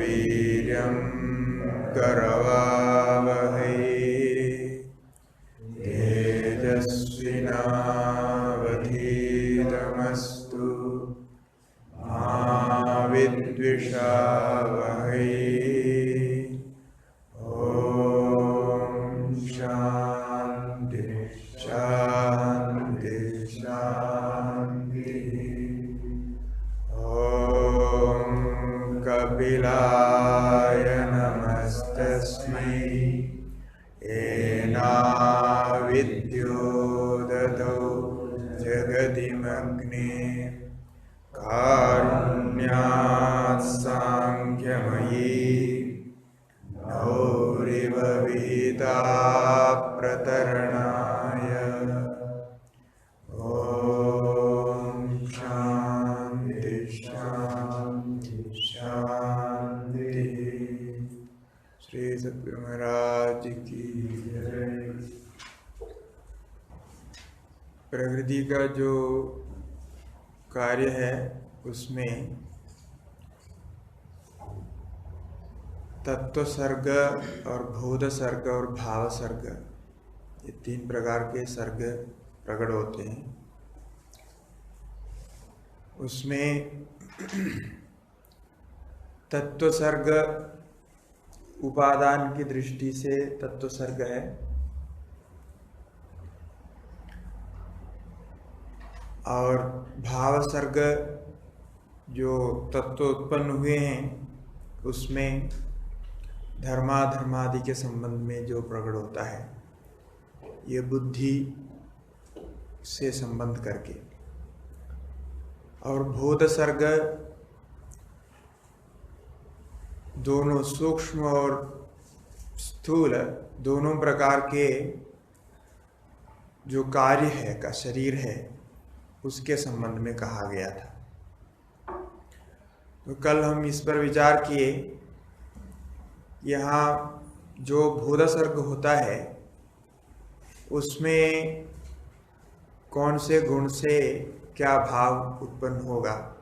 वीर्यं करवावहै तेजस्विनावधीतमस्तु मा विद्विषावहै। ॐ शान्ति शान्ति शान्ति। ॐ कपिलाय नमस्तस्मै येनाविद्योदतौ जगदिमग्ने कारुण्यात् साङ्ख्यमयी नौरिव विहिता प्रतरणाय। ॐ शान्ति शान्ति शान्ति। श्री सद्गुरु महाराज की जय। प्रकृति का जो कार्य है उसमें तत्व सर्ग और बोध सर्ग और भाव सर्ग, ये तीन प्रकार के सर्ग प्रकट होते हैं। उसमें तत्व सर्ग उपादान की दृष्टि से तत्व सर्ग है, और भाव सर्ग जो तत्व उत्पन्न हुए हैं उसमें धर्माधर्मादि के संबंध में जो प्रकट होता है, ये बुद्धि से संबंध करके। और बोध सर्ग दोनों सूक्ष्म और स्थूल दोनों प्रकार के जो कार्य है का शरीर है उसके संबंध में कहा गया था। तो कल हम इस पर विचार किए, यहाँ जो बोध सर्ग होता है उसमें कौन से गुण से क्या भाव उत्पन्न होगा,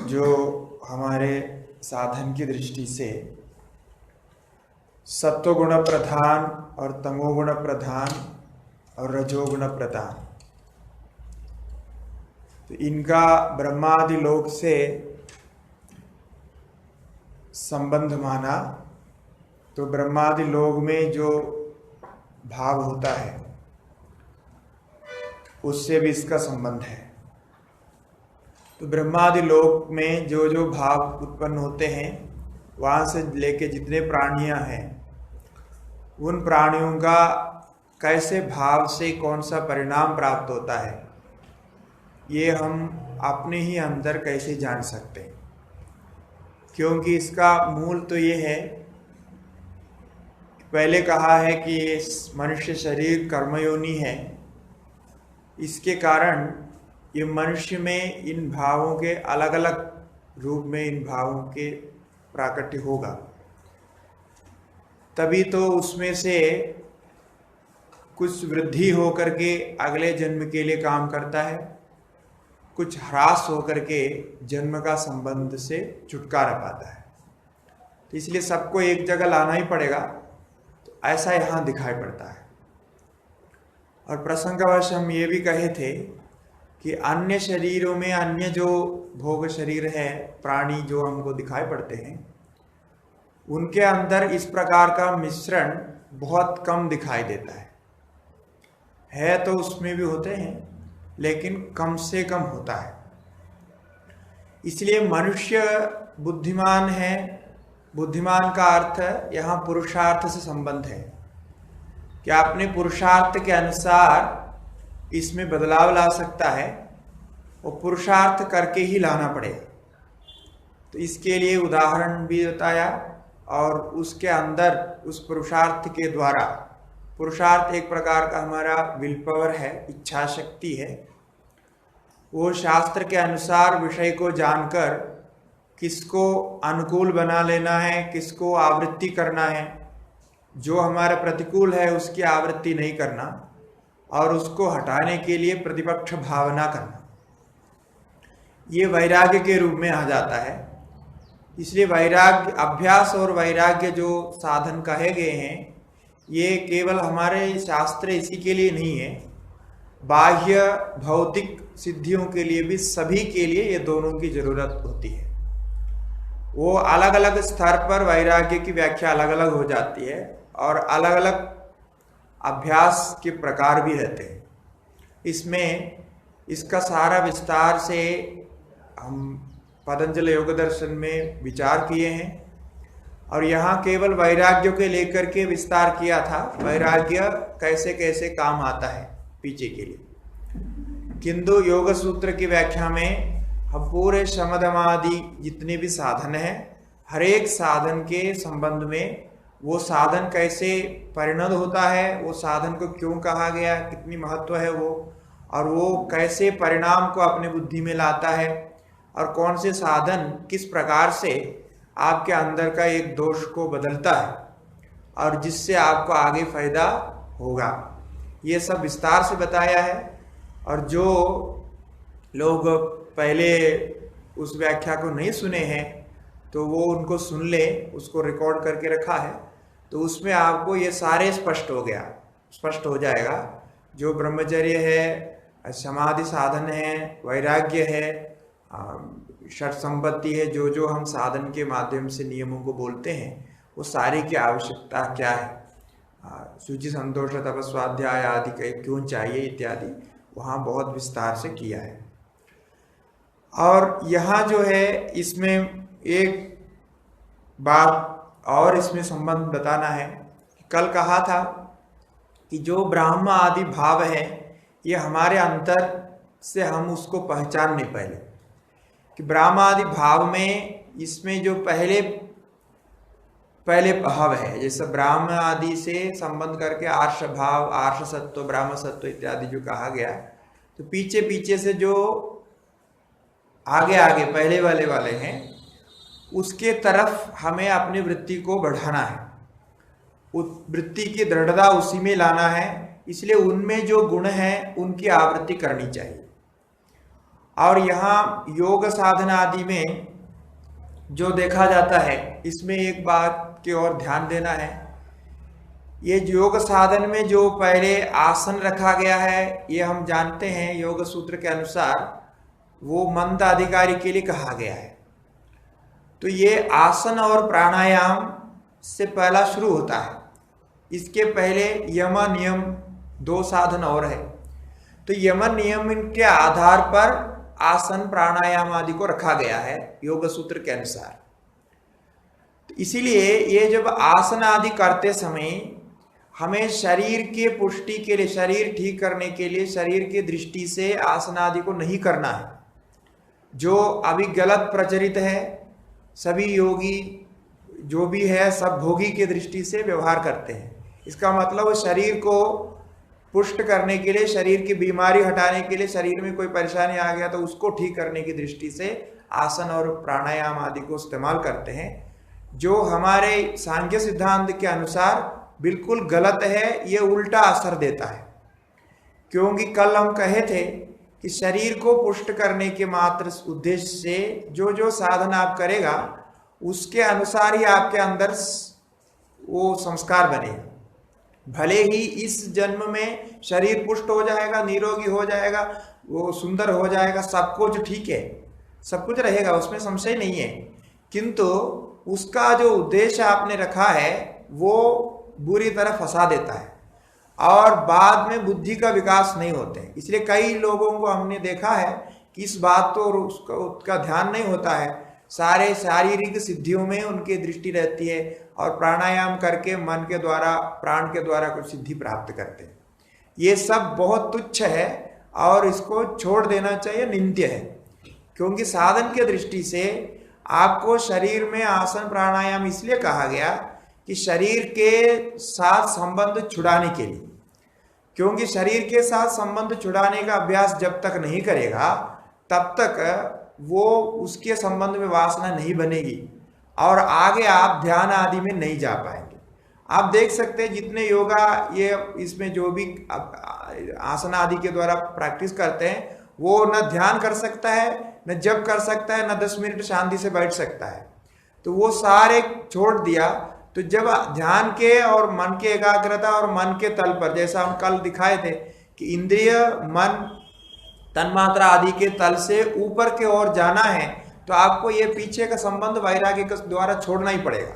जो हमारे साधन की दृष्टि से सत्वगुण प्रधान और तमोगुण प्रधान और रजोगुण प्रधान, तो इनका ब्रह्मादि लोक से संबंध माना। तो ब्रह्मादि लोक में जो भाव होता है उससे भी इसका संबंध है। तो ब्रह्मादि लोक में जो जो भाव उत्पन्न होते हैं, वहाँ से लेके जितने प्राणियां हैं उन प्राणियों का कैसे भाव से कौन सा परिणाम प्राप्त होता है, ये हम अपने ही अंदर कैसे जान सकते हैं। क्योंकि इसका मूल तो ये है, पहले कहा है कि मनुष्य शरीर कर्मयोनि है, इसके कारण ये मनुष्य में इन भावों के अलग अलग रूप में इन भावों के प्राकट्य होगा, तभी तो उसमें से कुछ वृद्धि होकर के अगले जन्म के लिए काम करता है, कुछ ह्रास होकर के जन्म का संबंध से छुटकारा पाता है। तो इसलिए सबको एक जगह लाना ही पड़ेगा, तो ऐसा यहाँ दिखाई पड़ता है। और प्रसंगवश हम ये भी कहे थे कि अन्य शरीरों में अन्य जो भोग शरीर है, प्राणी जो हमको दिखाई पड़ते हैं, उनके अंदर इस प्रकार का मिश्रण बहुत कम दिखाई देता है तो उसमें भी होते हैं लेकिन कम से कम होता है। इसलिए मनुष्य बुद्धिमान है। बुद्धिमान का अर्थ यहाँ पुरुषार्थ से संबंध है कि अपने पुरुषार्थ के अनुसार इसमें बदलाव ला सकता है, और पुरुषार्थ करके ही लाना पड़ेगा। तो इसके लिए उदाहरण भी बताया, और उसके अंदर उस पुरुषार्थ के द्वारा, पुरुषार्थ एक प्रकार का हमारा विल पावर है, इच्छा शक्ति है, वो शास्त्र के अनुसार विषय को जानकर किसको अनुकूल बना लेना है, किसको आवृत्ति करना है, जो हमारा प्रतिकूल है उसकी आवृत्ति नहीं करना, और उसको हटाने के लिए प्रतिपक्ष भावना करना, ये वैराग्य के रूप में आ जाता है। इसलिए वैराग्य, अभ्यास और वैराग्य जो साधन कहे गए हैं, ये केवल हमारे शास्त्र इसी के लिए नहीं है, बाह्य भौतिक सिद्धियों के लिए भी, सभी के लिए ये दोनों की जरूरत होती है। वो अलग अलग स्तर पर वैराग्य की व्याख्या अलग अलग हो जाती है और अलग अलग अभ्यास के प्रकार भी रहते हैं। इसमें इसका सारा विस्तार से हम पतंजलि योग दर्शन में विचार किए हैं और यहाँ केवल वैराग्य के लेकर के विस्तार किया था, वैराग्य कैसे कैसे काम आता है पीछे के लिए। किंतु योग सूत्र की व्याख्या में हम पूरे शमदमादि जितने भी साधन हैं, हर एक साधन के संबंध में, वो साधन कैसे परिणत होता है, वो साधन को क्यों कहा गया, कितनी महत्व है वो, और वो कैसे परिणाम को अपने बुद्धि में लाता है, और कौन से साधन किस प्रकार से आपके अंदर का एक दोष को बदलता है और जिससे आपको आगे फायदा होगा, ये सब विस्तार से बताया है। और जो लोग पहले उस व्याख्या को नहीं सुने हैं तो वो उनको सुन ले, उसको रिकॉर्ड करके रखा है, तो उसमें आपको ये सारे स्पष्ट हो जाएगा। जो ब्रह्मचर्य है, समाधि साधन है, वैराग्य है, षट संपत्ति है, जो हम साधन के माध्यम से नियमों को बोलते हैं, वो सारी की आवश्यकता क्या है, शुचि संतोष तपस्वाध्याय आदि का क्यों चाहिए इत्यादि, वहाँ बहुत विस्तार से किया है। और यहाँ जो है इसमें एक बात और इसमें संबंध बताना है। कल कहा था कि जो ब्राह्म आदि भाव है, ये हमारे अंतर से हम उसको पहचान नहीं पहले कि ब्राह्म आदि भाव में इसमें जो पहले भाव है, जैसे ब्राह्म आदि से संबंध करके आर्ष भाव, आर्ष सत्व, ब्राह्म सत्व इत्यादि जो कहा गया, तो पीछे पीछे से जो आगे पहले वाले हैं, उसके तरफ हमें अपनी वृत्ति को बढ़ाना है, उस वृत्ति की दृढ़ता उसी में लाना है। इसलिए उनमें जो गुण हैं उनकी आवृत्ति करनी चाहिए। और यहाँ योग साधना आदि में जो देखा जाता है, इसमें एक बात की ओर ध्यान देना है। ये योग साधन में जो पहले आसन रखा गया है, ये हम जानते हैं योग सूत्र के अनुसार वो मंद अधिकारी के लिए कहा गया है। तो ये आसन और प्राणायाम से पहला शुरू होता है। इसके पहले यम नियम 2 साधन और है। तो यम नियम के आधार पर आसन प्राणायाम आदि को रखा गया है योग सूत्र के अनुसार। तो इसीलिए ये जब आसन आदि करते समय हमें शरीर के पुष्टि के लिए, शरीर ठीक करने के लिए, शरीर की दृष्टि से आसन आदि को नहीं करना है, जो अभी गलत प्रचलित है। सभी योगी जो भी है सब भोगी की दृष्टि से व्यवहार करते हैं। इसका मतलब शरीर को पुष्ट करने के लिए, शरीर की बीमारी हटाने के लिए, शरीर में कोई परेशानी आ गया तो उसको ठीक करने की दृष्टि से आसन और प्राणायाम आदि को इस्तेमाल करते हैं, जो हमारे सांख्य सिद्धांत के अनुसार बिल्कुल गलत है। ये उल्टा असर देता है, क्योंकि कल हम कहे थे कि शरीर को पुष्ट करने के मात्र उद्देश्य से जो साधन आप करेगा उसके अनुसार ही आपके अंदर वो संस्कार बनेगा। भले ही इस जन्म में शरीर पुष्ट हो जाएगा, निरोगी हो जाएगा, वो सुंदर हो जाएगा, सब कुछ ठीक है, सब कुछ रहेगा, उसमें संशय नहीं है, किंतु उसका जो उद्देश्य आपने रखा है वो बुरी तरह फंसा देता है और बाद में बुद्धि का विकास नहीं होते। इसलिए कई लोगों को हमने देखा है कि इस बात तो उसका ध्यान नहीं होता है, सारे शारीरिक सिद्धियों में उनकी दृष्टि रहती है और प्राणायाम करके मन के द्वारा, प्राण के द्वारा कुछ सिद्धि प्राप्त करते हैं। ये सब बहुत तुच्छ है और इसको छोड़ देना चाहिए, निंद्य है। क्योंकि साधन के दृष्टि से आपको शरीर में आसन प्राणायाम इसलिए कहा गया कि शरीर के साथ संबंध छुड़ाने के लिए, क्योंकि शरीर के साथ संबंध छुड़ाने का अभ्यास जब तक नहीं करेगा तब तक वो उसके संबंध में वासना नहीं बनेगी और आगे आप ध्यान आदि में नहीं जा पाएंगे। आप देख सकते हैं जितने योगा ये इसमें जो भी आसन आदि के द्वारा प्रैक्टिस करते हैं, वो न ध्यान कर सकता है, न जप कर सकता है, न 10 मिनट शांति से बैठ सकता है। तो वो सारे छोड़ दिया। तो जब ध्यान के और मन के एकाग्रता और मन के तल पर, जैसा हम कल दिखाए थे कि इंद्रिय, मन, तन्मात्रा आदि के तल से ऊपर के ओर जाना है, तो आपको ये पीछे का संबंध वैराग्य के द्वारा छोड़ना ही पड़ेगा।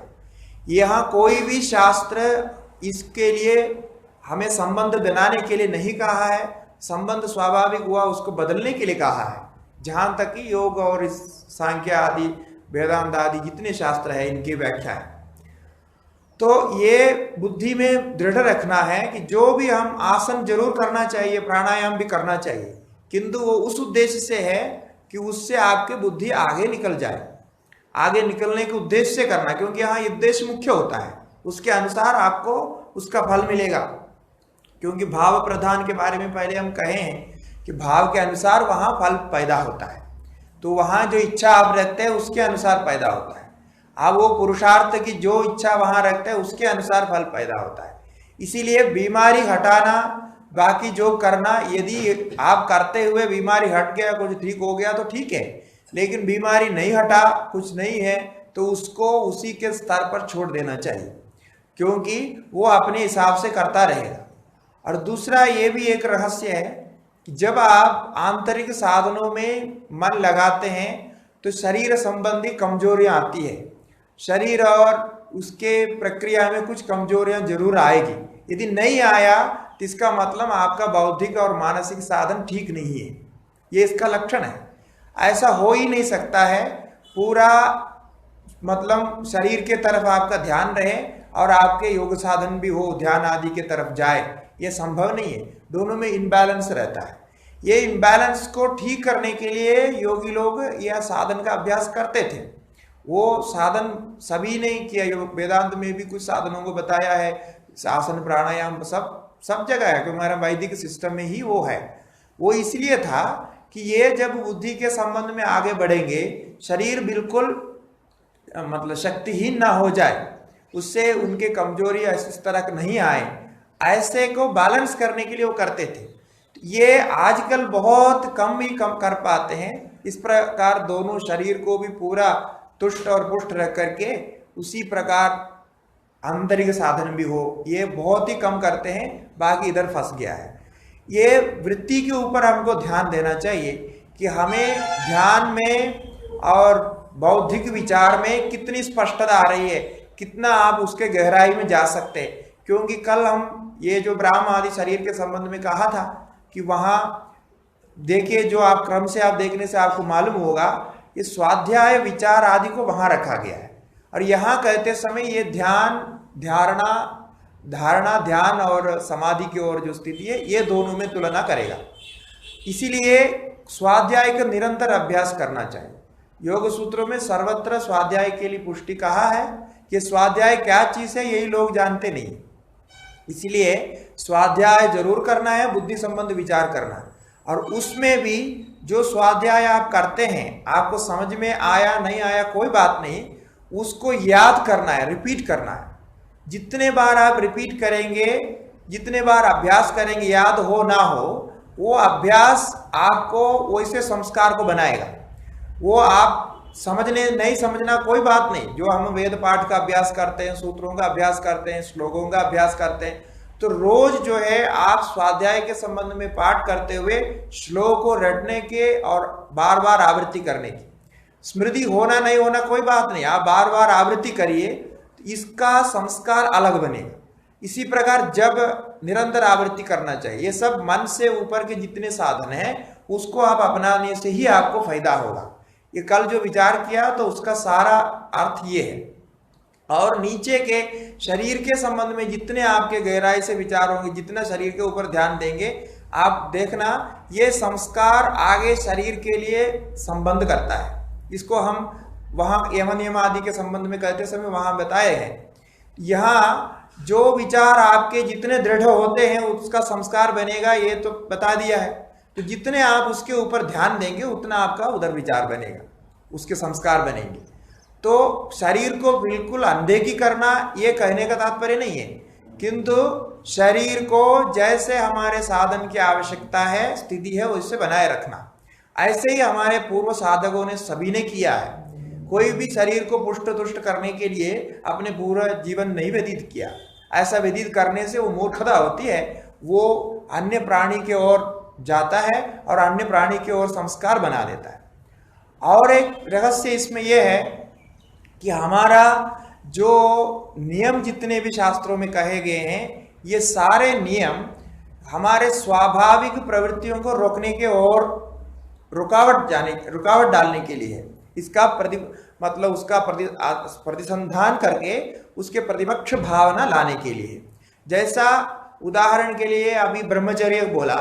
यहाँ कोई भी शास्त्र इसके लिए हमें संबंध बनाने के लिए नहीं कहा है, संबंध स्वाभाविक हुआ उसको बदलने के लिए कहा है। जहां तक कि योग और इस सांख्य आदि, वेदांत आदि जितने शास्त्र है इनकी व्याख्या है। तो ये बुद्धि में दृढ़ रखना है कि जो भी हम आसन जरूर करना चाहिए, प्राणायाम भी करना चाहिए, किंतु वो उस उद्देश्य से है कि उससे आपकी बुद्धि आगे निकल जाए। आगे निकलने के उद्देश्य से करना, क्योंकि यहाँ उद्देश्य मुख्य होता है, उसके अनुसार आपको उसका फल मिलेगा। क्योंकि भाव प्रधान के बारे में पहले हम कहे हैं कि भाव के अनुसार वहाँ फल पैदा होता है। तो वहाँ जो इच्छा आप रखते हैं उसके अनुसार पैदा होता है। अब वो पुरुषार्थ की जो इच्छा वहाँ रखते हैं उसके अनुसार फल पैदा होता है। इसीलिए बीमारी हटाना, बाकी जो करना, यदि आप करते हुए बीमारी हट गया, कुछ ठीक हो गया तो ठीक है, लेकिन बीमारी नहीं हटा, कुछ नहीं है, तो उसको उसी के स्तर पर छोड़ देना चाहिए, क्योंकि वो अपने हिसाब से करता रहेगा। और दूसरा ये भी एक रहस्य है कि जब आप आंतरिक साधनों में मन लगाते हैं तो शरीर संबंधी कमजोरियां आती है। शरीर और उसके प्रक्रिया में कुछ कमजोरियां जरूर आएगी। यदि नहीं आया तो इसका मतलब आपका बौद्धिक और मानसिक साधन ठीक नहीं है, ये इसका लक्षण है। ऐसा हो ही नहीं सकता है पूरा मतलब शरीर के तरफ आपका ध्यान रहे और आपके योग साधन भी हो, ध्यान आदि के तरफ जाए, ये संभव नहीं है। दोनों में इनबैलेंस रहता है। ये इनबैलेंस को ठीक करने के लिए योगी लोग यह साधन का अभ्यास करते थे। वो साधन सभी ने किया, वेदांत में भी कुछ साधनों को बताया है, आसन प्राणायाम सब जगह है, क्योंकि हमारा वैदिक सिस्टम में ही वो है। वो इसलिए था कि ये जब बुद्धि के संबंध में आगे बढ़ेंगे, शरीर बिल्कुल मतलब शक्तिहीन ना हो जाए, उससे उनके कमजोरी इस तरह नहीं आए, ऐसे को बैलेंस करने के लिए वो करते थे। ये आजकल बहुत कम ही कम कर पाते हैं। इस प्रकार दोनों शरीर को भी पूरा तुष्ट और पुष्ट रख करके उसी प्रकार आंतरिक साधन भी हो, ये बहुत ही कम करते हैं, बाकी इधर फंस गया है। ये वृत्ति के ऊपर हमको ध्यान देना चाहिए कि हमें ध्यान में और बौद्धिक विचार में कितनी स्पष्टता आ रही है, कितना आप उसके गहराई में जा सकते हैं। क्योंकि कल हम ये जो ब्राह्म आदि शरीर के संबंध में कहा था कि वहाँ देखिए, जो आप क्रम से आप देखने से आपको मालूम होगा, ये स्वाध्याय विचार आदि को वहाँ रखा गया है। और यहाँ कहते समय ये धारणा ध्यान और समाधि की ओर जो स्थिति है, ये दोनों में तुलना करेगा। इसीलिए स्वाध्याय का निरंतर अभ्यास करना चाहिए। योग सूत्रों में सर्वत्र स्वाध्याय के लिए पुष्टि कहा है कि स्वाध्याय क्या चीज है यही लोग जानते नहीं। इसलिए स्वाध्याय जरूर करना है, बुद्धि संबंध विचार करना है। और उसमें भी जो स्वाध्याय आप करते हैं, आपको समझ में आया नहीं आया कोई बात नहीं, उसको याद करना है, रिपीट करना है। जितने बार आप रिपीट करेंगे, जितने बार अभ्यास करेंगे, याद हो ना हो, वो अभ्यास आपको वैसे संस्कार को बनाएगा। वो आप समझने नहीं समझना कोई बात नहीं। जो हम वेद पाठ का अभ्यास करते हैं, सूत्रों का अभ्यास करते हैं, श्लोकों का अभ्यास करते हैं, तो रोज जो है आप स्वाध्याय के संबंध में पाठ करते हुए श्लोक को रटने के और बार बार आवृत्ति करने की, स्मृति होना नहीं होना कोई बात नहीं, आप बार बार आवृत्ति करिए, इसका संस्कार अलग बनेगा। इसी प्रकार जब निरंतर आवृत्ति करना चाहिए। ये सब मन से ऊपर के जितने साधन हैं उसको आप अपनाने से ही आपको फायदा होगा। ये कल जो विचार किया तो उसका सारा अर्थ ये है। और नीचे के शरीर के संबंध में जितने आपके गहराई से विचार होंगे, जितना शरीर के ऊपर ध्यान देंगे, आप देखना ये संस्कार आगे शरीर के लिए संबंध करता है। इसको हम वहाँ यम नियम आदि के संबंध में कहते समय वहाँ बताए हैं। यहाँ जो विचार आपके जितने दृढ़ होते हैं उसका संस्कार बनेगा, ये तो बता दिया है। तो जितने आप उसके ऊपर ध्यान देंगे उतना आपका उधर विचार बनेगा, उसके संस्कार बनेंगे। तो शरीर को बिल्कुल अनदेखी करना ये कहने का तात्पर्य नहीं है, किंतु शरीर को जैसे हमारे साधन की आवश्यकता है, स्थिति है, उससे बनाए रखना। ऐसे ही हमारे पूर्व साधकों ने सभी ने किया है। कोई भी शरीर को पुष्ट तुष्ट करने के लिए अपने पूरा जीवन नहीं व्यतीत किया। ऐसा व्यतीत करने से वो मूर्खता होती है, वो अन्य प्राणी की ओर जाता है और अन्य प्राणी की ओर संस्कार बना देता है। और एक रहस्य इसमें यह है कि हमारा जो नियम जितने भी शास्त्रों में कहे गए हैं, ये सारे नियम हमारे स्वाभाविक प्रवृत्तियों को रोकने के और रुकावट डालने के लिए है। इसका मतलब उसका प्रतिसंधान करके उसके प्रतिपक्ष भावना लाने के लिए। जैसा उदाहरण के लिए अभी ब्रह्मचर्य बोला,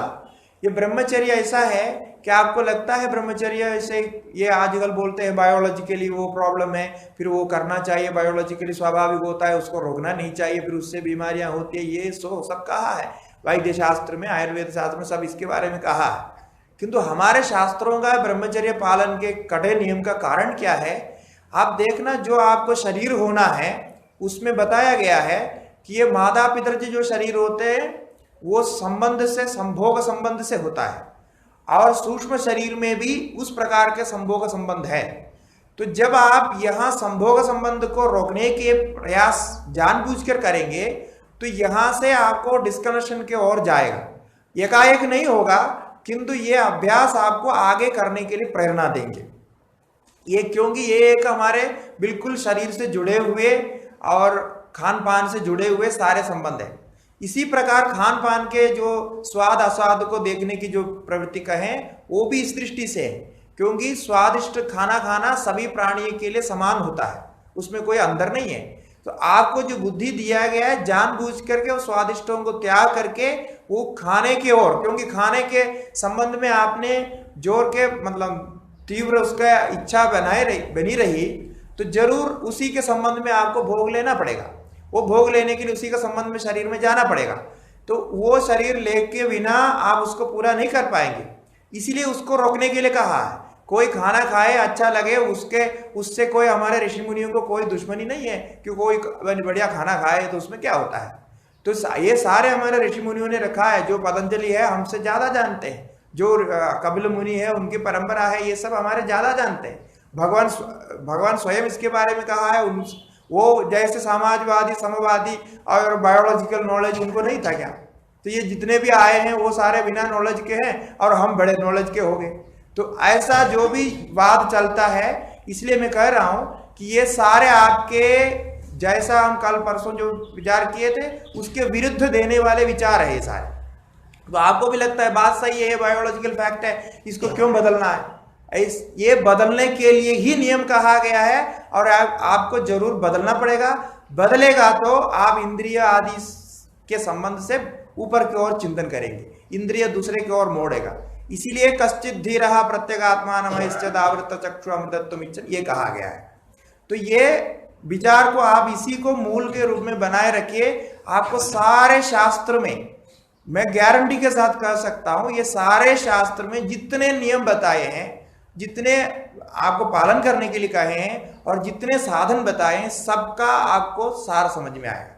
ये ब्रह्मचर्य ऐसा है कि आपको लगता है ब्रह्मचर्य ऐसे, ये आजकल बोलते हैं बायोलॉजिकली वो प्रॉब्लम है, फिर वो करना चाहिए, बायोलॉजिकली स्वाभाविक होता है, उसको रोकना नहीं चाहिए, फिर उससे बीमारियां होती है, ये सब कहा है वैद्य शास्त्र में, आयुर्वेद शास्त्र में, सब इसके बारे में कहा है। किंतु हमारे शास्त्रों का ब्रह्मचर्य पालन के कड़े नियम का कारण क्या है? आप देखना, जो आपको शरीर होना है उसमें बताया गया है कि ये माता पितृ जो शरीर होते हैं वो संबंध से, संभोग संबंध से होता है, और सूक्ष्म शरीर में भी उस प्रकार के संभोग संबंध है। तो जब आप यहाँ संभोग संबंध को रोकने के प्रयास जानबूझकर करेंगे तो यहाँ से आपको डिस्कनेक्शन के ओर जाएगा। एकाएक नहीं होगा, किंतु ये अभ्यास आपको आगे करने के लिए प्रेरणा देंगे। ये क्योंकि ये एक हमारे बिल्कुल शरीर से जुड़े हुए और खान पान से जुड़े हुए सारे संबंध है। इसी प्रकार खान पान के जो स्वाद अस्वाद को देखने की जो प्रवृत्ति कहें, वो भी इस दृष्टि से है, क्योंकि स्वादिष्ट खाना खाना सभी प्राणियों के लिए समान होता है, उसमें कोई अंतर नहीं है। तो आपको जो बुद्धि दिया गया है, जानबूझ करके वो स्वादिष्टों को त्याग करके वो खाने की ओर, क्योंकि खाने के संबंध में आपने जोर के मतलब तीव्र उसका इच्छा बनी रही, तो जरूर उसी के संबंध में आपको भोग लेना पड़ेगा। वो भोग लेने के लिए उसी के संबंध में शरीर में जाना पड़ेगा। तो वो शरीर लेके बिना आप उसको पूरा नहीं कर पाएंगे, इसीलिए उसको रोकने के लिए कहा है। कोई खाना खाए अच्छा लगे, उससे कोई हमारे ऋषि मुनियों को कोई दुश्मनी नहीं है कि कोई बढ़िया खाना खाए तो उसमें क्या होता है। तो ये सारे हमारे ऋषि मुनियों ने रखा है। जो पतंजलि है हमसे ज्यादा जानते हैं, जो कपिल मुनि है उनकी परंपरा है, ये सब हमारे ज्यादा जानते हैं। भगवान स्वयं इसके बारे में कहा है। वो जैसे समाजवादी, समवादी और बायोलॉजिकल नॉलेज उनको नहीं था क्या? तो ये जितने भी आए हैं वो सारे बिना नॉलेज के हैं और हम बड़े नॉलेज के हो गए। तो ऐसा जो भी वाद चलता है, इसलिए मैं कह रहा हूं कि ये सारे आपके, जैसा हम कल परसों जो विचार किए थे उसके विरुद्ध देने वाले विचार है ये सारे। तो आपको भी लगता है बात सही है, बायोलॉजिकल फैक्ट है, इसको क्यों बदलना है? ये बदलने के लिए ही नियम कहा गया है और आपको जरूर बदलना पड़ेगा। बदलेगा तो आप इंद्रिय आदि के संबंध से ऊपर की ओर चिंतन करेंगे, इंद्रिय दूसरे की ओर मोड़ेगा। इसीलिए कश्चित धीरः प्रत्यगात्मानमयश्चित् आवृत्त चक्षु अमृतत्वम् इच्छति, ये कहा गया है। तो ये विचार को आप इसी को मूल के रूप में बनाए रखिए। आपको सारे शास्त्र में, मैं गारंटी के साथ कह सकता हूं, ये सारे शास्त्र में जितने नियम बताए हैं, जितने आपको पालन करने के लिए कहे हैं और जितने साधन बताए हैं, सबका आपको सार समझ में आएगा।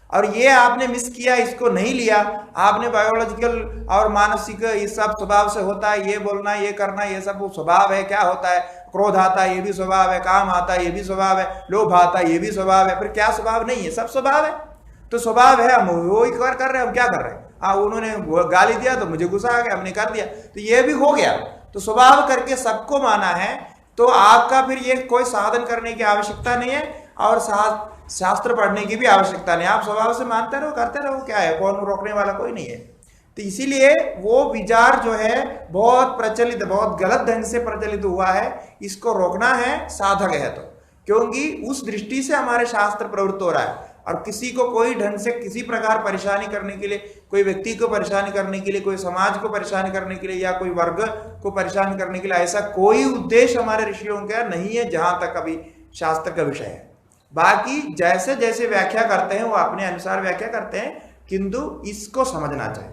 और ये आपने मिस किया, इसको नहीं लिया, आपने बायोलॉजिकल और मानसिक इस सब स्वभाव से होता है, ये बोलना, ये करना, ये सब स्वभाव है। क्या होता है? क्रोध आता है, ये भी स्वभाव है। काम आता है, ये भी स्वभाव है। लोभ आता है, ये भी स्वभाव है। फिर क्या स्वभाव नहीं है? सब स्वभाव है। तो स्वभाव है, हम वो ही कर रहे हैं। हम क्या कर रहे हैं? उन्होंने गाली दिया तो मुझे गुस्सा आ गया, हमने कर दिया, तो ये भी हो गया। तो स्वभाव करके सबको माना है। तो आपका फिर ये कोई साधन करने की आवश्यकता नहीं है और शास्त्र पढ़ने की भी आवश्यकता नहीं। आप स्वभाव से मानते रहो, करते रहो, क्या है, कौन रोकने वाला कोई नहीं है। तो इसीलिए वो विचार जो है बहुत प्रचलित, बहुत गलत ढंग से प्रचलित हुआ है, इसको रोकना है साधक है। तो क्योंकि उस दृष्टि से हमारे शास्त्र प्रवृत्त हो रहा है। और किसी को कोई ढंग से किसी प्रकार परेशानी करने के लिए, कोई व्यक्ति को परेशान करने के लिए, कोई समाज को परेशान करने के लिए या कोई वर्ग को परेशान करने के लिए, ऐसा कोई उद्देश्य हमारे ऋषियों का नहीं है, जहां तक अभी शास्त्र का विषय है। बाकी जैसे जैसे व्याख्या करते हैं वो अपने अनुसार व्याख्या करते हैं, किंतु इसको समझना चाहिए।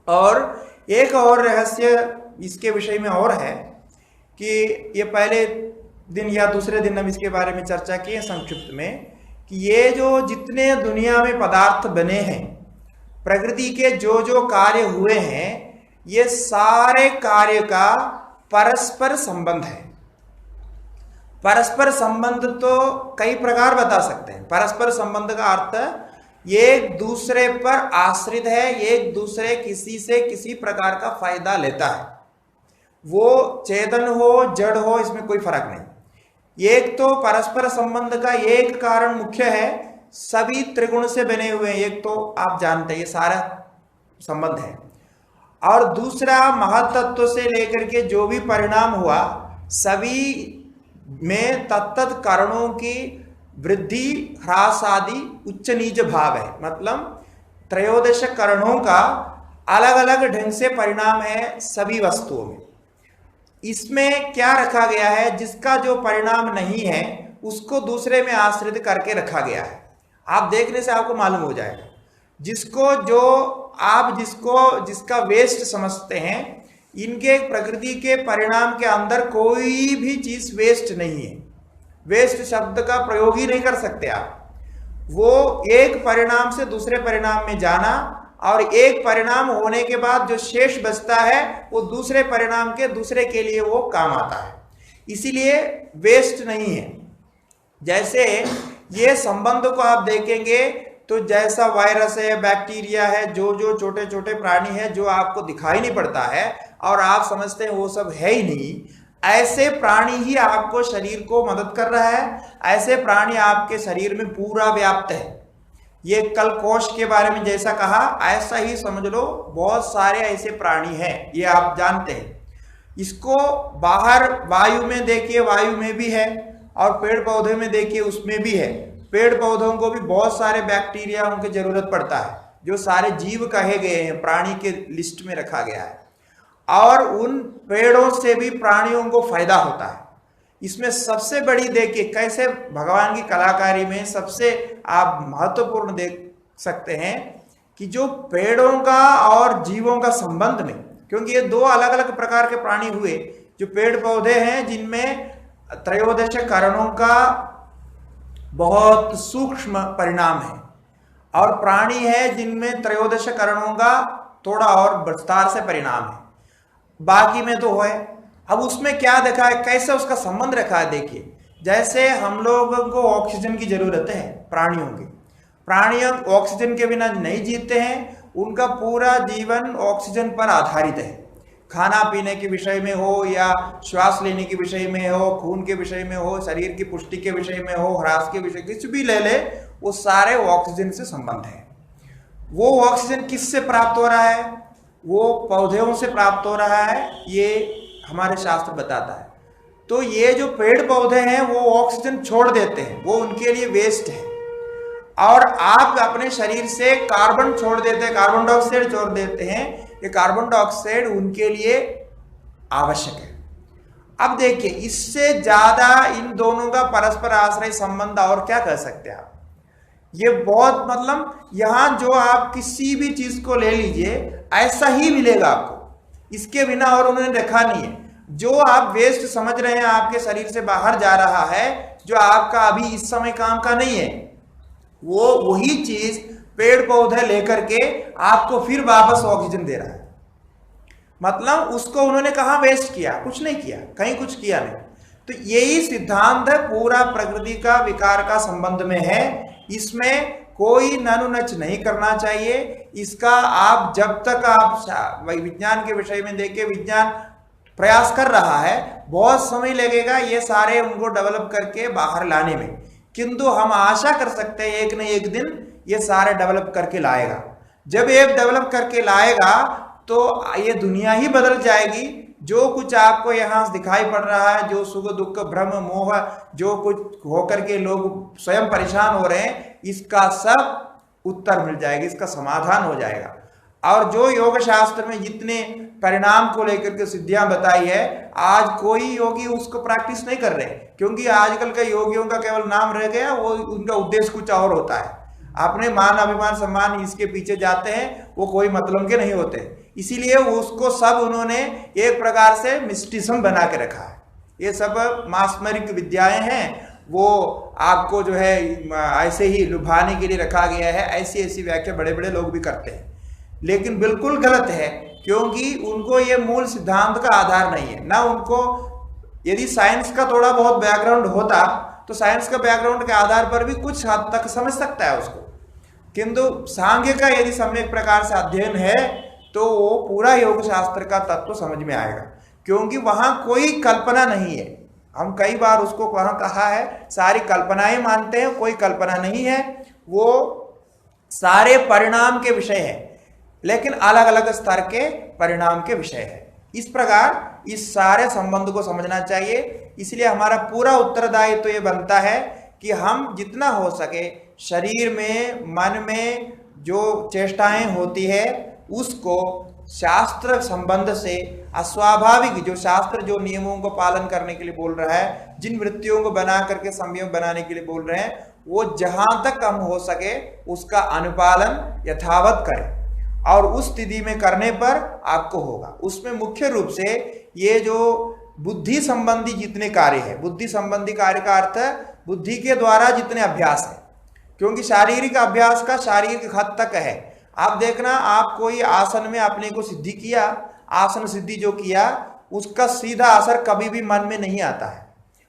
और एक और रहस्य इसके विषय में और है कि ये पहले दिन या दूसरे दिन हम इसके बारे में चर्चा किए संक्षिप्त में, कि ये जो जितने दुनिया में पदार्थ बने हैं, प्रकृति के जो जो कार्य हुए हैं, ये सारे कार्य का परस्पर संबंध है। परस्पर संबंध तो कई प्रकार बता सकते हैं। परस्पर संबंध का अर्थ एक दूसरे पर आश्रित है, एक दूसरे किसी से किसी प्रकार का फायदा लेता है, वो चेतन हो जड़ हो इसमें कोई फर्क नहीं। एक तो परस्पर संबंध का एक कारण मुख्य है, सभी त्रिगुण से बने हुए हैं, एक तो आप जानते हैं ये सारा संबंध है, और दूसरा महत्त्व से लेकर के जो भी परिणाम हुआ सभी में तत्त कारणों की वृद्धि ह्रास आदि उच्च नीच भाव है। मतलब त्रयोदश कारणों का अलग अलग ढंग से परिणाम है सभी वस्तुओं में। इसमें क्या रखा गया है, जिसका जो परिणाम नहीं है उसको दूसरे में आश्रित करके रखा गया है। आप देखने से आपको मालूम हो जाएगा, जिसको जो आप जिसका वेस्ट समझते हैं, इनके प्रकृति के परिणाम के अंदर कोई भी चीज वेस्ट नहीं है। वेस्ट शब्द का प्रयोग ही नहीं कर सकते आप। वो एक परिणाम से दूसरे परिणाम में जाना और एक परिणाम होने के बाद जो शेष बचता है वो दूसरे परिणाम के दूसरे के लिए वो काम आता है, इसीलिए वेस्ट नहीं है। जैसे ये संबंध को आप देखेंगे तो जैसा वायरस है, बैक्टीरिया है, जो छोटे छोटे प्राणी है जो आपको दिखाई नहीं पड़ता है और आप समझते हैं वो सब है ही नहीं, ऐसे प्राणी ही आपको शरीर को मदद कर रहा है। ऐसे प्राणी आपके शरीर में पूरा व्याप्त है। ये कल कोश के बारे में जैसा कहा, ऐसा ही समझ लो बहुत सारे ऐसे प्राणी हैं, ये आप जानते हैं। इसको बाहर वायु में देखिए, वायु में भी है, और पेड़ पौधे में देखिए उसमें भी है। पेड़ पौधों को भी बहुत सारे बैक्टीरिया की जरूरत पड़ता है, जो सारे जीव कहे गए हैं, प्राणी के लिस्ट में रखा गया है, और उन पेड़ों से भी प्राणियों को फायदा होता है। इसमें सबसे बड़ी देखिए कैसे भगवान की कलाकारी में सबसे आप महत्वपूर्ण देख सकते हैं कि जो पेड़ों का और जीवों का संबंध में, क्योंकि ये दो अलग अलग प्रकार के प्राणी हुए, जो पेड़ पौधे हैं जिनमें त्रयोदश कारणों का बहुत सूक्ष्म परिणाम है, और प्राणी है जिनमें त्रयोदश कारणों का थोड़ा और विस्तार से परिणाम है, बाकी में तो है। अब उसमें क्या देखा है, कैसे उसका संबंध रखा है। देखिए जैसे हम लोगों को ऑक्सीजन की जरूरत है, प्राणियों की, प्राणी ऑक्सीजन के बिना नहीं जीते हैं, उनका पूरा जीवन ऑक्सीजन पर आधारित है। खाना पीने के विषय में हो या श्वास लेने के विषय में हो, खून के विषय में हो, शरीर की पुष्टि के विषय में हो, ह्रास के विषय, कुछ भी ले ले, वो सारे ऑक्सीजन से संबंध है। वो ऑक्सीजन किससे प्राप्त हो रहा है, वो पौधों से प्राप्त हो रहा है, ये हमारे शास्त्र बताता है। तो ये जो पेड़ पौधे हैं वो ऑक्सीजन छोड़ देते हैं, वो उनके लिए वेस्ट है, और आप अपने शरीर से कार्बन छोड़ देते हैं, कार्बन डाइऑक्साइड छोड़ देते हैं, ये कार्बन डाइऑक्साइड उनके लिए आवश्यक है। अब देखिए इससे ज्यादा इन दोनों का परस्पर आश्रय संबंध और क्या कह सकते हैं आप। ये बहुत मतलब यहां जो आप किसी भी चीज को ले लीजिए ऐसा ही मिलेगा आपको, इसके बिना और उन्होंने रखा नहीं है। जो आप वेस्ट समझ रहे हैं आपके शरीर से बाहर जा रहा है, जो आपका अभी इस समय काम का नहीं है, वो वही चीज पेड़ पौधे लेकर के आपको फिर वापस ऑक्सीजन दे रहा है। मतलब उसको उन्होंने कहां वेस्ट किया, कुछ नहीं किया, कहीं कुछ किया नहीं। तो यही सिद्धांत पूरा प्रकृति का विकार का संबंध में है। इसमें कोई ननुनच नहीं करना चाहिए। इसका आप जब तक आप विज्ञान के विषय में देखें, विज्ञान प्रयास कर रहा है, बहुत समय लगेगा ये सारे उनको डेवलप करके बाहर लाने में, किंतु हम आशा कर सकते हैं एक न एक दिन ये सारे डेवलप करके लाएगा। जब ये डेवलप करके लाएगा तो ये दुनिया ही बदल जाएगी। जो कुछ आपको यहाँ दिखाई पड़ रहा है, जो सुख दुख भ्रम मोह जो कुछ होकर के लोग स्वयं परेशान हो रहे हैं, इसका सब उत्तर मिल जाएगा, इसका समाधान हो जाएगा। और जो योग शास्त्र में जितने परिणाम को लेकर के सिद्धियां बताई है, आज कोई योगी उसको प्रैक्टिस नहीं कर रहे, क्योंकि आजकल के योगियों का केवल नाम रह गया, वो उनका उद्देश्य कुछ और होता है। अपने मान अभिमान सम्मान इसके पीछे जाते हैं, वो कोई मतलब के नहीं होते। इसीलिए उसको सब उन्होंने एक प्रकार से मिस्टिज्म बना के रखा है। ये सब मास्मरिक विद्याएं हैं, वो आपको जो है ऐसे ही लुभाने के लिए रखा गया है। ऐसी ऐसी व्याख्या बड़े बड़े लोग भी करते हैं, लेकिन बिल्कुल गलत है, क्योंकि उनको ये मूल सिद्धांत का आधार नहीं है, ना उनको यदि साइंस का थोड़ा बहुत बैकग्राउंड होता तो साइंस का बैकग्राउंड के आधार पर भी कुछ हद तक समझ सकता है उसको, किंतु सांख्य का यदि सम्यक प्रकार से अध्ययन है तो वो पूरा योग शास्त्र का तत्व समझ में आएगा, क्योंकि वहां कोई कल्पना नहीं है। हम कई बार उसको वहां कहा है, सारी कल्पनाएं मानते हैं, कोई कल्पना नहीं है, वो सारे परिणाम के विषय है, लेकिन अलग अलग स्तर के परिणाम के विषय है। इस प्रकार इस सारे संबंध को समझना चाहिए। इसलिए हमारा पूरा उत्तरदायित्व तो ये बनता है कि हम जितना हो सके शरीर में, मन में जो चेष्टाएं होती है उसको शास्त्र संबंध से, अस्वाभाविक जो शास्त्र जो नियमों को पालन करने के लिए बोल रहा है, जिन वृत्तियों को बना करके संयम बनाने के लिए बोल रहे हैं, वो जहां तक हम हो सके उसका अनुपालन यथावत करें, और उस स्थिति में करने पर आपको होगा। उसमें मुख्य रूप से ये जो बुद्धि संबंधी जितने कार्य है, बुद्धि संबंधी कार्य का अर्थ है बुद्धि के द्वारा जितने अभ्यास है, क्योंकि शारीरिक अभ्यास का शारीरिक हद तक है। आप देखना, आप कोई आसन में अपने को सिद्धि किया, आसन सिद्धि जो किया उसका सीधा असर कभी भी मन में नहीं आता है।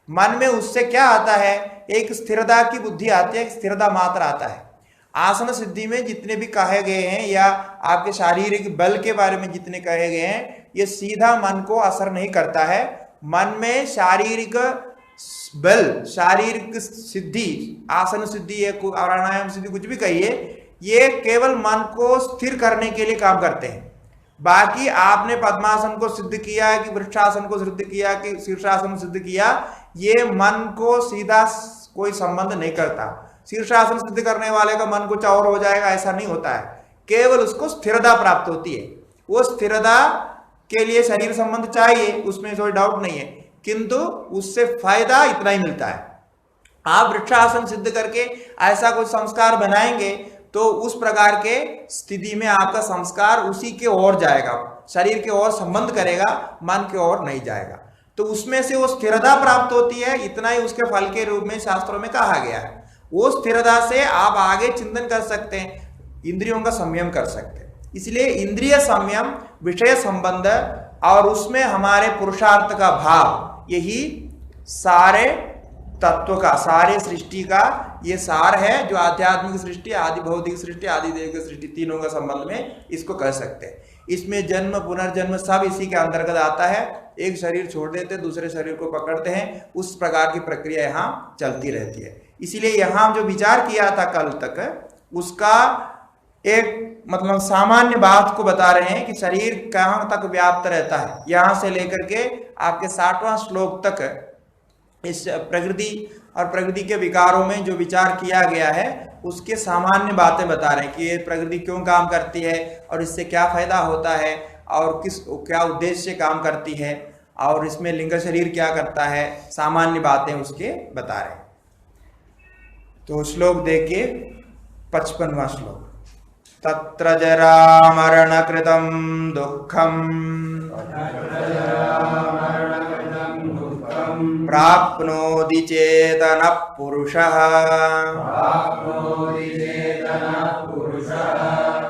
मन में उससे क्या आता है, एक स्थिरता की बुद्धि आती है, एक स्थिरता मात्र आता है। आसन सिद्धि में जितने भी कहे गए हैं या आपके शारीरिक बल के बारे में जितने कहे गए हैं, ये सीधा मन को असर नहीं करता है। मन में शारीरिक बल, शारीरिक सिद्धि, आसन सिद्धि या प्राणायाम सिद्धि कुछ भी कहिए, ये केवल मन को स्थिर करने के लिए काम करते हैं। बाकी आपने पद्मासन को सिद्ध किया कि वृक्षासन को सिद्ध किया कि शीर्षासन सिद्ध किया, ये मन को सीधा कोई संबंध नहीं करता। शीर्षासन सिद्ध करने वाले का मन कुछ और हो जाएगा, ऐसा नहीं होता है। केवल उसको स्थिरता प्राप्त होती है। वो स्थिरता के लिए शरीर संबंध चाहिए, उसमें कोई डाउट नहीं है, किंतु उससे फायदा इतना ही मिलता है। आप वृक्षासन सिद्ध करके ऐसा कुछ संस्कार बनाएंगे तो उस प्रकार के स्थिति में आपका संस्कार उसी के ओर जाएगा, शरीर के ओर संबंध करेगा, मन के ओर नहीं जाएगा। तो उसमें से वो स्थिरता प्राप्त होती है, इतना ही उसके फल के रूप में शास्त्रों में कहा गया है। वो स्थिरता से आप आगे चिंतन कर सकते हैं, इंद्रियों का संयम कर सकते हैं। इसलिए इंद्रिय संयम, विषय संबंध और उसमें हमारे पुरुषार्थ का भाव, यही सारे तत्व का, सारे सृष्टि का ये सार है, जो आध्यात्मिक सृष्टि, आदि भौतिक सृष्टि, आदि दैविक सृष्टि, तीनों का संबंध में इसको कह सकते हैं। इसमें जन्म पुनर्जन्म सब इसी के अंतर्गत आता है। एक शरीर छोड़ देते, दूसरे शरीर को पकड़ते हैं, उस प्रकार की प्रक्रिया यहाँ चलती रहती है। इसीलिए यहाँ जो विचार किया था कल तक, उसका एक मतलब सामान्य बात को बता रहे हैं कि शरीर कहाँ तक व्याप्त रहता है। यहां से लेकर के आपके 60वां श्लोक तक इस प्रकृति और प्रकृति के विकारों में जो विचार किया गया है उसके सामान्य बातें बता रहे हैं कि ये प्रकृति क्यों काम करती है और इससे क्या फायदा होता है और क्या उद्देश्य से काम करती है, और इसमें लिंग शरीर क्या करता है, सामान्य बातें उसके बता रहे हैं। तो श्लोक देखिए, 55वां श्लोक। तत्र जरा मरण कृतं दुःखम् प्राप्नोति चेतनः पुरुषः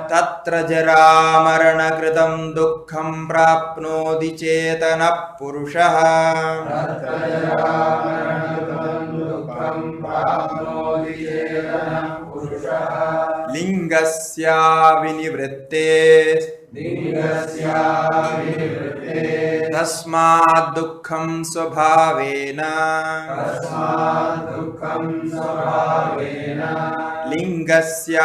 तत्र जरा मरण कृतं दुःखं प्राप्नोति चेतनः पुरुषः लिंगस्य विनिवृत्ते तस्मात् दुःखं स्वभावेन लिंगस्य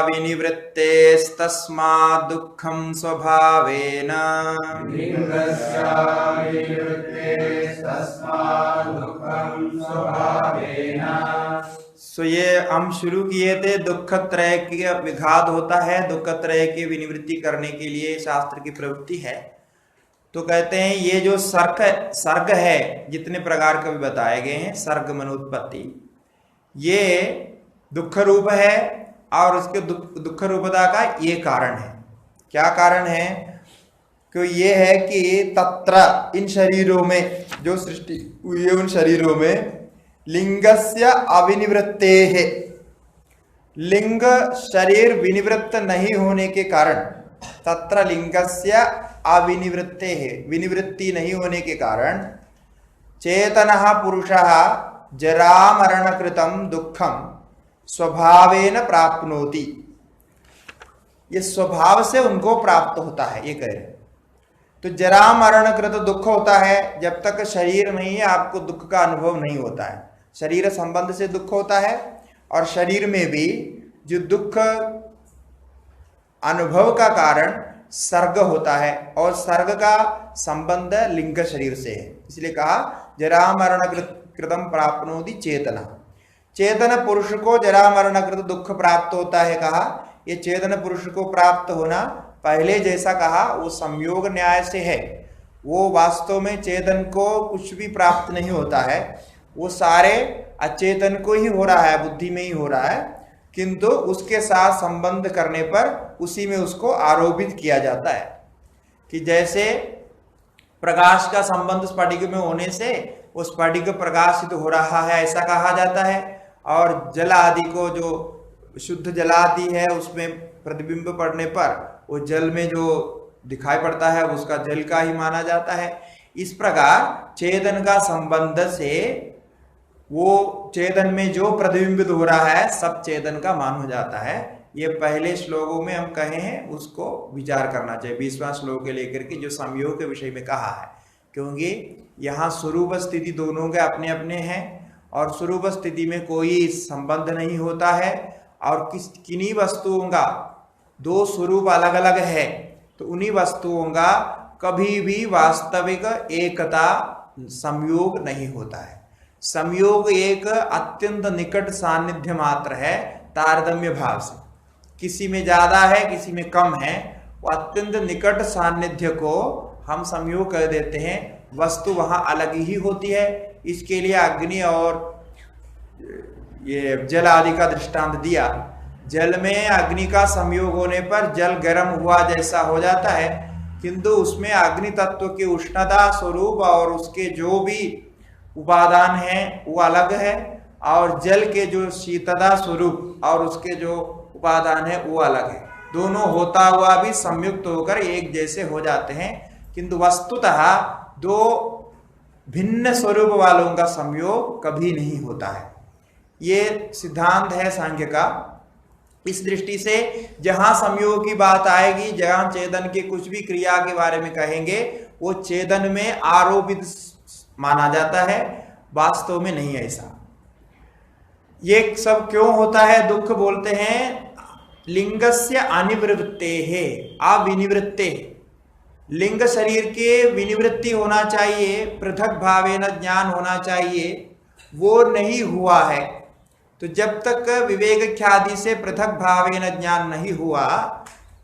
विनिवृत्तेस्तस्मात् दुःखं स्वभावेन सो ये हम शुरू किए थे, दुख त्रय का विघात होता है, दुख त्रय की विनिवृत्ति करने के लिए शास्त्र की प्रवृत्ति है। तो कहते हैं ये जो सर्ग है, जितने प्रकार के भी बताए गए हैं, सर्ग मनोत्पत्ति, ये दुख रूप है और उसके दुख रूपता का ये कारण है। क्या कारण है? कि ये है कि तत्र इन शरीरों में जो सृष्टि हुई है, उन शरीरों में लिंगस्य अविनिवृत्तेः, लिंग शरीर विनिवृत्त नहीं होने के कारण, तत्र लिंगस्य अविनिवृत्तेः, विनिवृत्ति नहीं होने के कारण चेतनः पुरुषः जरामरणकृतं दुःखम स्वभावेन प्राप्नोति। ये स्वभाव से उनको प्राप्त होता है, ये कह रहे हैं। तो जरा मरण कृत दुख होता है, जब तक शरीर नहीं है आपको दुख का अनुभव नहीं होता है। शरीर संबंध से दुख होता है, और शरीर में भी जो दुख अनुभव का कारण सर्ग होता है, और सर्ग का संबंध लिंग शरीर से है। इसलिए कहा जरा मरण कृतम प्राप्नोति चेतना। चेतन पुरुष को जरा मरण कृत दुख प्राप्त होता है। कहा ये चेतन पुरुष को प्राप्त होना पहले जैसा कहा वो संयोग न्याय से है। वो वास्तव में चेतन को कुछ भी प्राप्त नहीं होता है, वो सारे अचेतन को ही हो रहा है, बुद्धि में ही हो रहा है, किंतु उसके साथ संबंध करने पर उसी में उसको आरोपित किया जाता है। कि जैसे प्रकाश का संबंध स्फटिक में होने से वो स्फटिक प्रकाशित हो रहा है ऐसा कहा जाता है, और जल आदि को जो शुद्ध जलादि है उसमें प्रतिबिंब पड़ने पर वो जल में जो दिखाई पड़ता है उसका जल का ही माना जाता है। इस प्रकार चेतन का संबंध से वो चेतन में जो प्रतिबिंबित हो रहा है सब चेतन का मान हो जाता है। ये पहले श्लोकों में हम कहे हैं, उसको विचार करना चाहिए। 20वां श्लोक के लेकर के जो संयोग के विषय में कहा है, क्योंकि यहाँ स्वरूप स्थिति दोनों के अपने अपने हैं, और स्वरूप स्थिति में कोई संबंध नहीं होता है, और किन्हीं वस्तुओं का दो स्वरूप अलग अलग है, तो उन्हीं वस्तुओं का कभी भी वास्तविक एकता संयोग नहीं होता है। संयोग एक अत्यंत निकट सान्निध्य मात्र है तारतम्य भाव से। किसी में ज्यादा है किसी में कम है, वो अत्यंत निकट सान्निध्य को हम संयोग कर देते हैं। वस्तु वहां अलग ही होती है। इसके लिए अग्नि और ये जल आदि का दृष्टांत दिया। जल में अग्नि का संयोग होने पर जल गर्म हुआ जैसा हो जाता है, किंतु उसमें अग्नि तत्व की उष्णता स्वरूप और उसके जो भी उपादान हैं वो अलग है, और जल के जो शीतलता स्वरूप और उसके जो उपादान है वो अलग है। दोनों होता हुआ भी संयुक्त होकर एक जैसे हो जाते हैं, किंतु वस्तुतः दो भिन्न स्वरूप वालों का संयोग कभी नहीं होता है। ये सिद्धांत है सांख्य का। इस दृष्टि से जहां संयोग की बात आएगी, जहां चेतन के कुछ भी क्रिया के बारे में कहेंगे, वो चेतन में आरोपित माना जाता है, वास्तव में नहीं ऐसा। ये सब क्यों होता है? दुख बोलते हैं लिंगस्य अनिवृत्ते है अविनिवृत्ते। लिंग शरीर के विनिवृत्ति होना चाहिए, पृथक भावेन ज्ञान होना चाहिए, वो नहीं हुआ है। तो जब तक विवेक ख्याति से पृथक भावेन ज्ञान नहीं हुआ,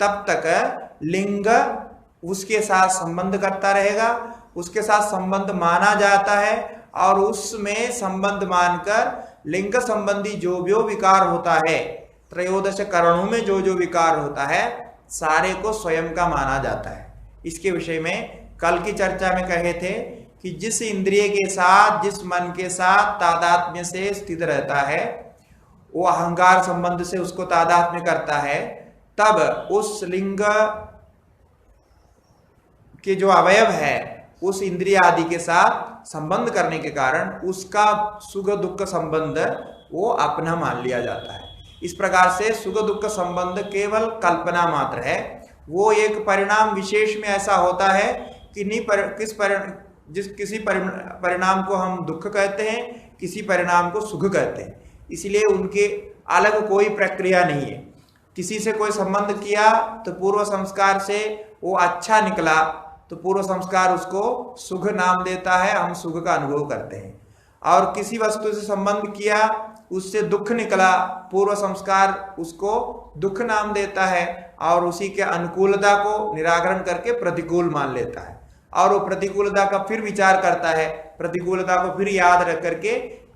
तब तक लिंग उसके साथ संबंध करता रहेगा, उसके साथ संबंध माना जाता है, और उसमें संबंध मानकर लिंग संबंधी जो भी विकार होता है, त्रयोदश करणों में जो जो विकार होता है, सारे को स्वयं का माना जाता है। इसके विषय में कल की चर्चा में कहे थे कि जिस इंद्रिय के साथ, जिस मन के साथ तादात्म्य से स्थित रहता है, वो अहंकार संबंध से उसको तादात्म्य करता है, तब उस लिंग के जो अवयव है उस इंद्रिय आदि के साथ संबंध करने के कारण उसका सुख दुख संबंध वो अपना मान लिया जाता है। इस प्रकार से सुख दुख संबंध केवल कल्पना मात्र है। वो एक परिणाम विशेष में ऐसा होता है कि किसी परिणाम को हम दुख कहते हैं, किसी परिणाम को सुख कहते हैं। इसलिए उनके अलग कोई प्रक्रिया नहीं है। किसी से कोई संबंध किया तो पूर्व संस्कार से वो अच्छा निकला तो पूर्व संस्कार उसको सुख नाम देता है, हम सुख का अनुभव करते हैं। और किसी वस्तु से संबंध किया, उससे दुख निकला, पूर्व संस्कार उसको दुख नाम देता है और उसी के अनुकूलता को निराकरण करके प्रतिकूल मान लेता है, और वो प्रतिकूलता का फिर विचार करता है, प्रतिकूलता को फिर याद रख करके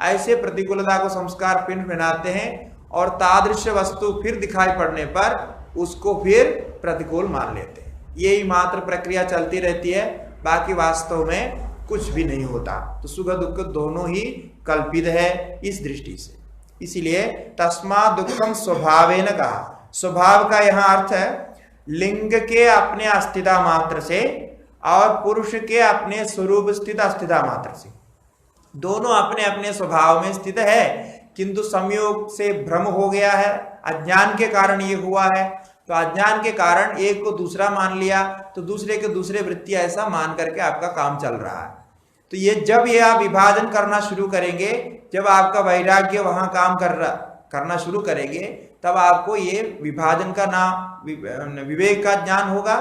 ऐसे प्रतिकूलता को संस्कार पिन बनाते हैं, और तादृश वस्तु फिर दिखाई पड़ने पर उसको फिर प्रतिकूल मान लेते हैं। यही मात्र प्रक्रिया चलती रहती है, बाकी वास्तव में कुछ भी नहीं होता। तो सुख दुख दोनों ही कल्पित है इस दृष्टि से। इसीलिए तस्मा दुखम स्वभावेन कहा। स्वभाव का यहां अर्थ है लिंग के अपने अस्थिता मात्र से और पुरुष के अपने स्वरूप स्थित अस्थिता मात्र से। दोनों अपने अपने स्वभाव में स्थित है, किंतु संयोग से भ्रम हो गया है, अज्ञान के कारण ये हुआ है। तो अज्ञान के कारण एक को दूसरा मान लिया, तो दूसरे के दूसरे वृत्ति ऐसा मान करके आपका काम चल रहा है। तो ये जब ये आप विभाजन करना शुरू करेंगे, जब आपका वैराग्य वहां काम करना शुरू करेंगे, तब आपको ये विभाजन का विवेक का ज्ञान होगा,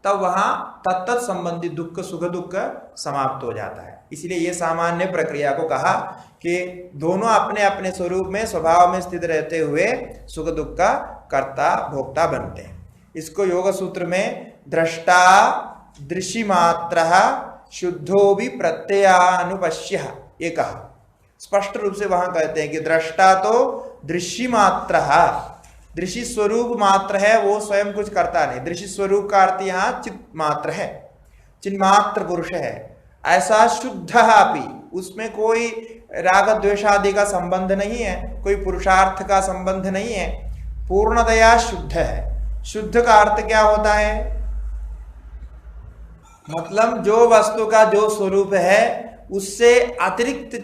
तब वहां तत्त संबंधित दुख सुख दुख समाप्त हो जाता है। इसलिए ये सामान्य प्रक्रिया को कहा कि दोनों अपने अपने स्वरूप में स्वभाव में स्थित रहते हुए सुख दुख का कर्ता भोक्ता बनते हैं। इसको योग सूत्र में दृष्टा दृश्य मात्र शुद्धो भी प्रत्ययानुपश्य ये कहा, स्पष्ट रूप से वहां कहते हैं कि दृष्टा तो दृश्य मात्र, दृश्य स्वरूप मात्र है, वो स्वयं कुछ करता नहीं। दृश्य स्वरूप का अर्थ यहाँ चित मात्र है, चिन्मात्र पुरुष है। ऐसा शुद्ध अपि, उसमें कोई राग द्वेष आदि का संबंध नहीं है, कोई पुरुषार्थ का संबंध नहीं है, पूर्णतया शुद्ध है। शुद्ध का अर्थ क्या होता है? मतलब जो वस्तु का जो स्वरूप है उससे अतिरिक्त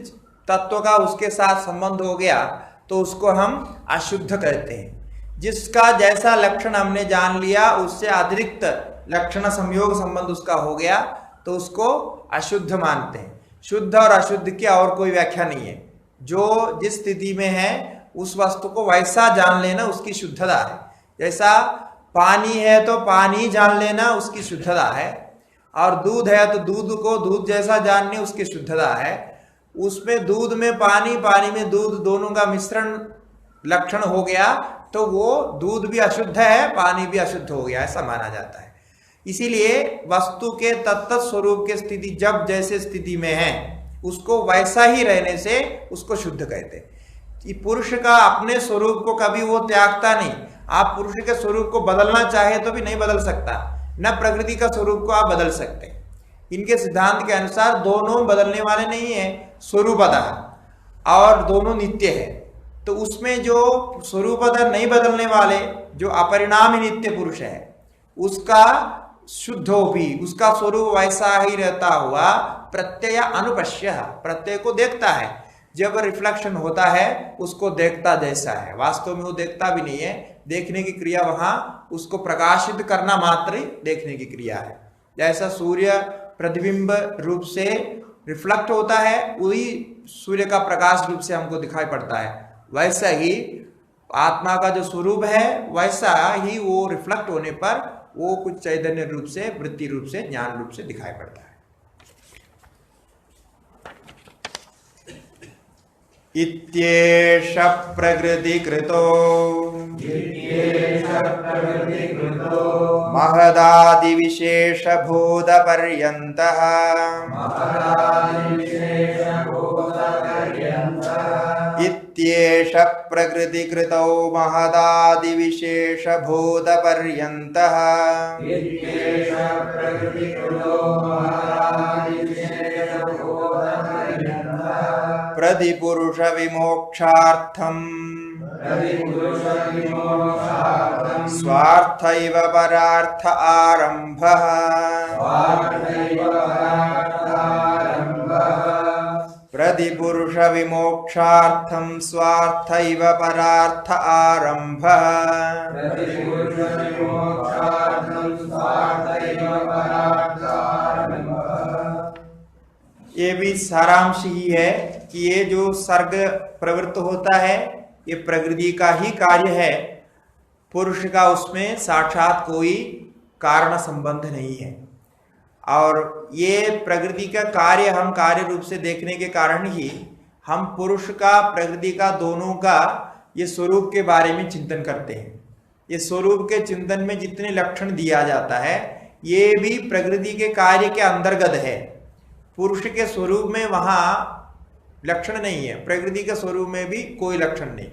तत्व का उसके साथ संबंध हो गया तो उसको हम अशुद्ध कहते हैं। जिसका जैसा लक्षण हमने जान लिया उससे अतिरिक्त लक्षण संयोग संबंध उसका हो गया तो उसको अशुद्ध मानते हैं। शुद्ध और अशुद्ध की और कोई व्याख्या नहीं है। जो जिस स्थिति में है उस वस्तु को वैसा जान लेना उसकी शुद्धता है। जैसा पानी है तो पानी जान लेना उसकी शुद्धता है, और दूध है तो दूध को दूध जैसा जानने उसकी शुद्धता है। उसमें दूध में पानी, पानी में दूध, दोनों का मिश्रण लक्षण हो गया तो वो दूध भी अशुद्ध है, पानी भी अशुद्ध हो गया, ऐसा माना जाता है। इसीलिए वस्तु के तत्त स्वरूप की स्थिति जब जैसे स्थिति में है उसको वैसा ही रहने से उसको शुद्ध कहते हैं। पुरुष का अपने स्वरूप को कभी वो त्यागता नहीं। आप पुरुष के स्वरूप को बदलना चाहे तो भी नहीं बदल सकता, न प्रकृति का स्वरूप को आप बदल सकते। इनके सिद्धांत के अनुसार दोनों बदलने वाले नहीं है स्वरूपतः, और दोनों नित्य है। तो उसमें जो स्वरूपतः नहीं बदलने वाले जो अपरिणामी नित्य पुरुष है उसका शुद्ध हो भी उसका स्वरूप वैसा ही रहता हुआ प्रत्यय अनुपश्य, प्रत्यय को देखता है। जब रिफ्लेक्शन होता है उसको देखता जैसा है, वास्तव में वो देखता भी नहीं है। देखने की क्रिया वहां उसको प्रकाशित करना मात्र ही देखने की क्रिया है। जैसा सूर्य प्रतिबिंब रूप से रिफ्लेक्ट होता है, वही सूर्य का प्रकाश रूप से हमको दिखाई पड़ता है, वैसा ही आत्मा का जो स्वरूप है वैसा ही वो रिफ्लेक्ट होने पर वो कुछ चैतन्य रूप से, वृत्ति रूप से, ज्ञान रूप से दिखाई पड़ता है। इत्येष प्रकृतिकृतो महदादिविशेषभूतपर्यन्तः इत्येष प्रकृतिकृतो महदादिविशेषभूतपर्यन्तः प्रतिपुरुष विमोक्षार्थं स्वार्थैव परार्थ आरम्भः प्रतिपुरुष विमोक्षार्थं स्वार्थैव परार्थ आरम्भः। ये भी सारांश ही है कि ये जो सर्ग प्रवृत्त होता है ये प्रकृति का ही कार्य है, पुरुष का उसमें साक्षात कोई कारण संबंध नहीं है। और ये प्रकृति का कार्य हम कार्य रूप से देखने के कारण ही हम पुरुष का प्रकृति का दोनों का ये स्वरूप के बारे में चिंतन करते हैं। ये स्वरूप के चिंतन में जितने लक्षण दिया जाता है ये भी प्रकृति के कार्य के अंतर्गत है। पुरुष के स्वरूप में वहां लक्षण नहीं है, प्रकृति के स्वरूप में भी कोई लक्षण नहीं।